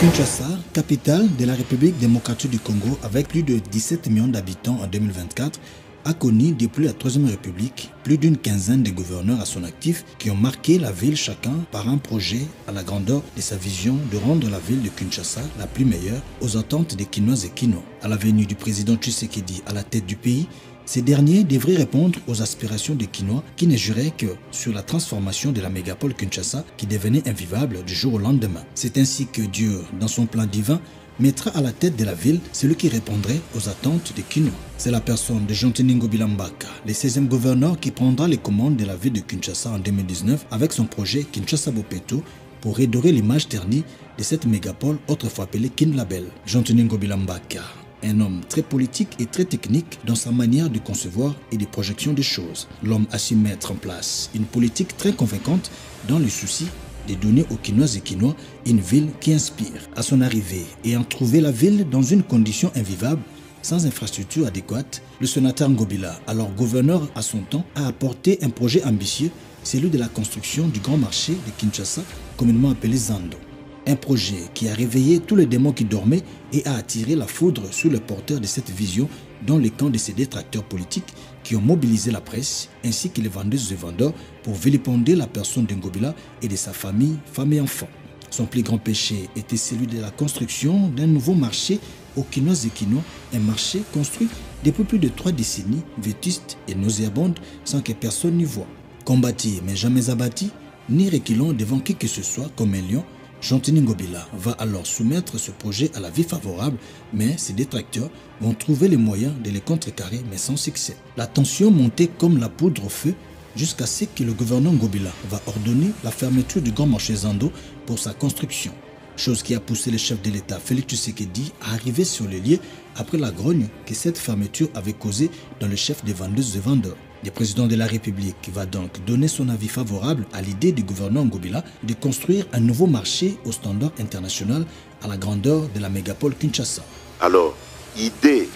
Kinshasa, capitale de la République démocratique du Congo avec plus de 17 millions d'habitants en 2024, a connu depuis la Troisième République plus d'une quinzaine de gouverneurs à son actif qui ont marqué la ville chacun par un projet à la grandeur de sa vision de rendre la ville de Kinshasa la plus meilleure aux attentes des Kinoises et Kinois. À la venue du président Tshisekedi à la tête du pays, ces derniers devraient répondre aux aspirations des Kinois qui ne juraient que sur la transformation de la mégapole Kinshasa qui devenait invivable du jour au lendemain. C'est ainsi que Dieu, dans son plan divin, mettra à la tête de la ville celui qui répondrait aux attentes des Kinois. C'est la personne de Jean-Denis Ngobila Mbaka, le 16e gouverneur qui prendra les commandes de la ville de Kinshasa en 2019 avec son projet Kinshasa Bopeto pour redorer l'image ternie de cette mégapole autrefois appelée Kinlabel. Jean-Denis Ngobila Mbaka, un homme très politique et très technique dans sa manière de concevoir et de projection des choses. L'homme a su mettre en place une politique très convaincante dans le souci de donner aux Kinoises et Kinois une ville qui inspire. À son arrivée, ayant trouvé la ville dans une condition invivable, sans infrastructure adéquate, le sénateur Ngobila, alors gouverneur à son temps, a apporté un projet ambitieux, celui de la construction du grand marché de Kinshasa, communément appelé Zando. Un projet qui a réveillé tous les démons qui dormaient et a attiré la foudre sur les porteurs de cette vision dans les camps de ces détracteurs politiques qui ont mobilisé la presse ainsi que les vendeuses et vendeurs pour vilipender la personne de Ngobila et de sa famille, femmes et enfants. Son plus grand péché était celui de la construction d'un nouveau marché aux Kinoises et Kinois, un marché construit depuis plus de 3 décennies, vétuste et nauséabonde sans que personne n'y voie. Combattu mais jamais abattu, ni reculant devant qui que ce soit comme un lion, Jean-Denis Ngobila va alors soumettre ce projet à l'avis favorable, mais ses détracteurs vont trouver les moyens de les contrecarrer, mais sans succès. La tension montait comme la poudre au feu jusqu'à ce que le gouverneur Ngobila va ordonner la fermeture du grand marché Zando pour sa construction. Chose qui a poussé le chef de l'État, Félix Tshisekedi, à arriver sur les lieux après la grogne que cette fermeture avait causée dans le chef des vendeuses et vendeurs. Le président de la République va donc donner son avis favorable à l'idée du gouverneur Ngobila de construire un nouveau marché au standard international à la grandeur de la mégapole Kinshasa. Alors, idée,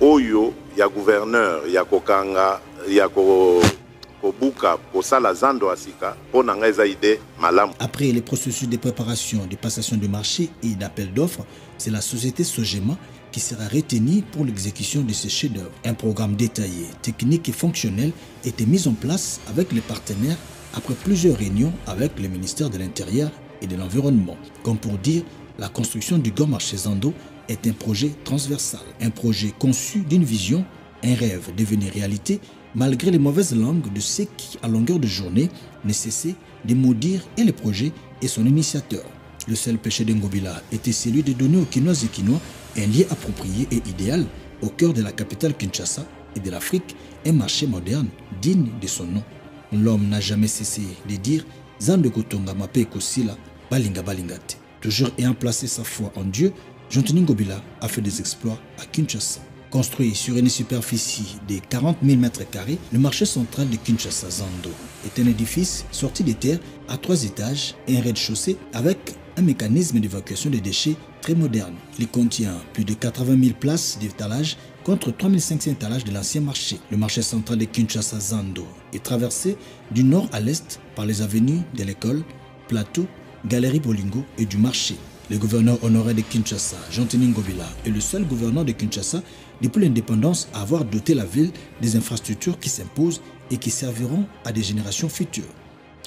Oyo, il y a gouverneur, il y a Kokanga, il y a Kobuka, Kosala Zando Asika, pour idée malam. Après les processus de préparation, de passation de marché et d'appel d'offres, c'est la société Sogema qui sera retenue pour l'exécution de ce chef-d'œuvre. Un programme détaillé, technique et fonctionnel était mis en place avec les partenaires après plusieurs réunions avec le ministère de l'Intérieur et de l'Environnement. Comme pour dire, la construction du grand marché Zando est un projet transversal, un projet conçu d'une vision, un rêve devenu réalité, malgré les mauvaises langues de ceux qui, à longueur de journée, ne cessaient de maudire et le projet et son initiateur. Le seul péché de Ngobila était celui de donner aux Kinoises et Kinois un lieu approprié et idéal au cœur de la capitale Kinshasa et de l'Afrique, un marché moderne digne de son nom. L'homme n'a jamais cessé de dire « Zando Kotonga Mape Kosila Balinga Balingate ». Toujours ayant placé sa foi en Dieu, Jean-Denis Ngobila a fait des exploits à Kinshasa. Construit sur une superficie de 40 000 m², le marché central de Kinshasa Zando est un édifice sorti de terre à 3 étages et un rez-de-chaussée avec un mécanisme d'évacuation des déchets très moderne. Il contient plus de 80 000 places d'étalage contre 3 500 étalages de l'ancien marché. Le marché central de Kinshasa Zando est traversé du nord à l'est par les avenues de l'école, Plateau, Galerie Bolingo et du marché. Le gouverneur honoraire de Kinshasa, Jean-Denis Ngobila, est le seul gouverneur de Kinshasa depuis l'indépendance à avoir doté la ville des infrastructures qui s'imposent et qui serviront à des générations futures.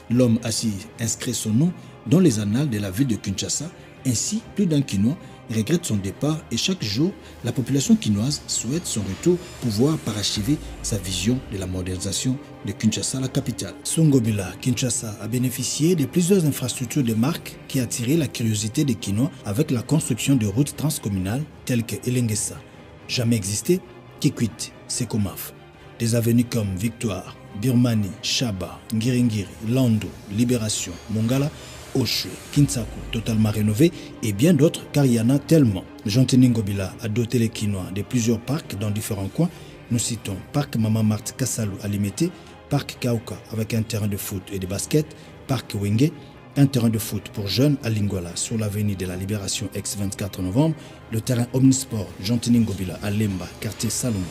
L'homme a su inscrit son nom dans les annales de la ville de Kinshasa. Ainsi, plus d'un Kinois regrette son départ et chaque jour, la population kinoise souhaite son retour pour pouvoir parachever sa vision de la modernisation de Kinshasa, la capitale. Ngobila, Kinshasa a bénéficié de plusieurs infrastructures de marque qui attiraient la curiosité des Kinois avec la construction de routes transcommunales telles que Elengesa, jamais existé, Kikwit, Sekomaf. Des avenues comme Victoire, Birmanie, Chaba, Ngiringiri, Lando, Libération, Mongala, Oshwe, Kinsaku, totalement rénové et bien d'autres car il y en a tellement. Jean-Denis Ngobila a doté les Kinois de plusieurs parcs dans différents coins. Nous citons Parc Mama Marthe Kassalu à Limité, Parc Kauka avec un terrain de foot et de basket, Parc Wenge, un terrain de foot pour jeunes à Lingwala sur l'avenue de la Libération ex-24 novembre, le terrain Omnisport Jean-Denis Ngobila à Lemba, quartier Salomon,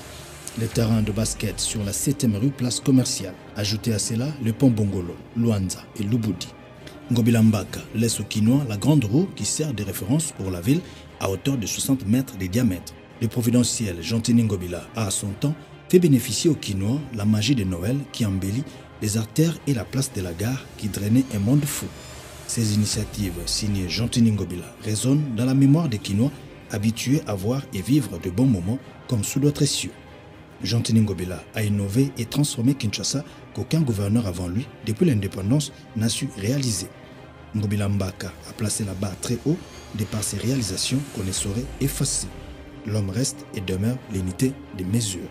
le terrain de basket sur la 7e rue place commerciale. Ajoutez à cela le pont Bongolo, Luanza et Lubudi. Ngobila Mbaka laisse aux Kinois la grande roue qui sert de référence pour la ville à hauteur de 60 mètres de diamètre. Le providentiel Jean-Tini Ngobila a à son temps fait bénéficier aux Kinois la magie de Noël qui embellit les artères et la place de la gare qui drainait un monde fou. Ces initiatives signées Jean-Tini Ngobila résonnent dans la mémoire des Kinois habitués à voir et vivre de bons moments comme sous d'autres cieux. Jean-Tini Ngobila a innové et transformé Kinshasa qu'aucun gouverneur avant lui, depuis l'indépendance, n'a su réaliser. Ngobila Mbaka a placé la barre très haut de par ses réalisations qu'on ne saurait effacer. L'homme reste et demeure l'unité des mesures.